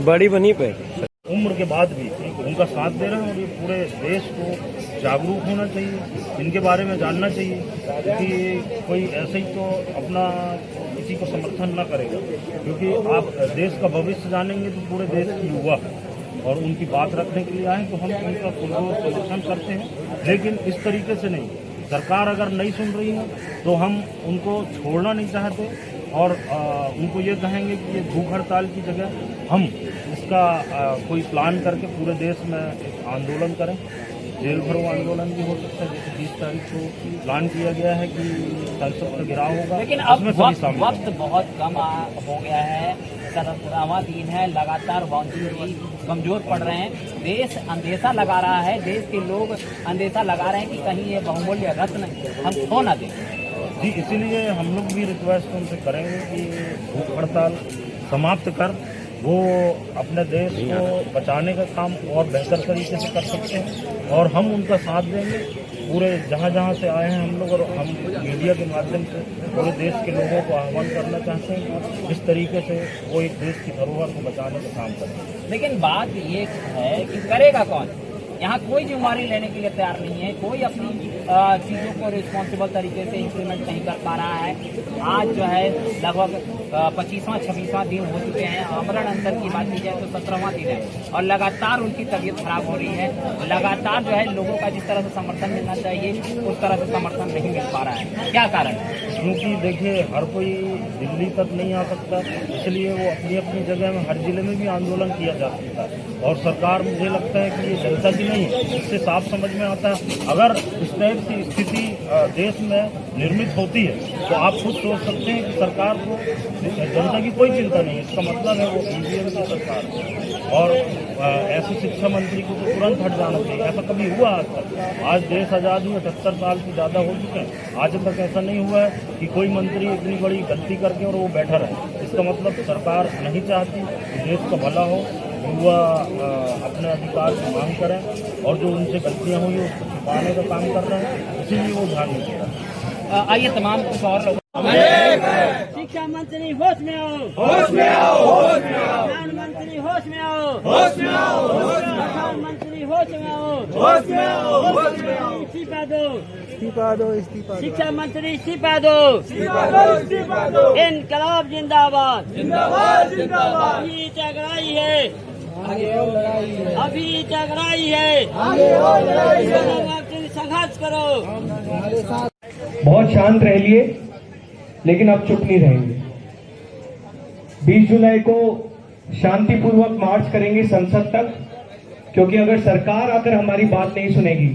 बड़ी बनी पे उम्र के बाद भी उनका साथ दे रहे हैं और ये पूरे देश को जागरूक होना चाहिए, इनके बारे में जानना चाहिए कि कोई ऐसे ही तो अपना किसी को समर्थन न करेगा, क्योंकि आप देश का भविष्य जानेंगे तो पूरे देश की युवा और उनकी बात रखने के लिए आए तो हम उनका समर्थन करते हैं, लेकिन इस तरीके से नहीं। सरकार अगर नहीं सुन रही है तो हम उनको छोड़ना नहीं चाहते और उनको ये कहेंगे कि ये भूख हड़ताल की जगह हम इसका कोई प्लान करके पूरे देश में एक आंदोलन करें। जेल भरो आंदोलन भी हो सकता है, जैसे 20 तारीख को प्लान किया गया है कि संसद का गिराव होगा। लेकिन अब वक्त बहुत कम हो गया है, 17वां दिन है, लगातार बाउंड्री कमजोर पड़ रहे हैं, देश अंदेशा लगा रहा है, देश के लोग अंदेशा लगा रहे हैं कि कहीं ये बहुमूल्य रत्न हम खो न दें। जी, इसीलिए हम लोग भी रिक्वेस्ट उनसे करेंगे कि भूख हड़ताल समाप्त कर वो अपने देश को बचाने का काम और बेहतर तरीके से कर सकते हैं और हम उनका साथ देंगे। पूरे जहाँ जहाँ से आए हैं हम लोग और हम मीडिया के माध्यम से पूरे देश के लोगों को आह्वान करना चाहते हैं इस तरीके से वो एक देश की धरोहर को बचाने का काम करें। लेकिन बात ये है कि करेगा कौन? यहाँ कोई जिम्मेदारी लेने के लिए तैयार नहीं है, कोई अपनी चीज़ों को रिस्पॉन्सिबल तरीके से इम्प्लीमेंट नहीं कर पा रहा है। आज जो है लगभग 25वां 26वां दिन हो चुके हैं, आमरण अनशन की बात की जाए तो 17वां दिन है और लगातार उनकी तबीयत खराब हो रही है। लगातार जो है लोगों का जिस तरह से समर्थन मिलना चाहिए उस तरह से समर्थन नहीं मिल पा रहा है। क्या कारण है? क्योंकि देखिए हर कोई दिल्ली तक नहीं आ सकता, इसलिए वो अपनी अपनी जगह में हर जिले में भी आंदोलन किया जा सकता है और सरकार मुझे लगता है कि ये जनता की नहीं है। इससे साफ समझ में आता है अगर इस टाइप की स्थिति देश में निर्मित होती है तो आप खुद सोच सकते हैं कि सरकार को जनता की कोई चिंता नहीं है। इसका मतलब है वो ईवीएम की सरकार है और ऐसे शिक्षा मंत्री को तो तुरंत हट जाना चाहिए। ऐसा कभी हुआ आज तक? आज देश आज़ाद हुए 78 साल से ज़्यादा हो चुके हैं, आज तक ऐसा नहीं हुआ है कि कोई मंत्री इतनी बड़ी गलती करके और वो बैठा रहे। इसका मतलब सरकार नहीं चाहती कि देश का भला हो, युवा अपने अधिकार की मांग करें और जो उनसे गलतियां हुई उसको छुपाने का काम कर रहे हैं, इसीलिए वो ध्यान नहीं दे रहा। आइए तमाम कुछ और लोग। शिक्षा मंत्री होश में आओ, होश में आओ, होश में आओ, प्रधानमंत्री होश में आओ, होश में आओ, प्रधानमंत्री होश में आओ, होश में आओ, होश में आओ, इस्तीफा दो, इस्तीफा दो, इस्तीफा दो। शिक्षा मंत्री इस्तीफा दो, इस्तीफा दो, इस्तीफा दो, इनकलाब जिंदाबाद, जिंदाबाद, जिंदाबाद, अभी टकराई है, आगे और लड़ाई है, अभी टकराई है, आगे और लड़ाई है, संघर्ष करो। बहुत शांत रह लिए लेकिन अब चुप नहीं रहेंगे। 20 जुलाई को शांतिपूर्वक मार्च करेंगे संसद तक, क्योंकि अगर सरकार आकर हमारी बात नहीं सुनेगी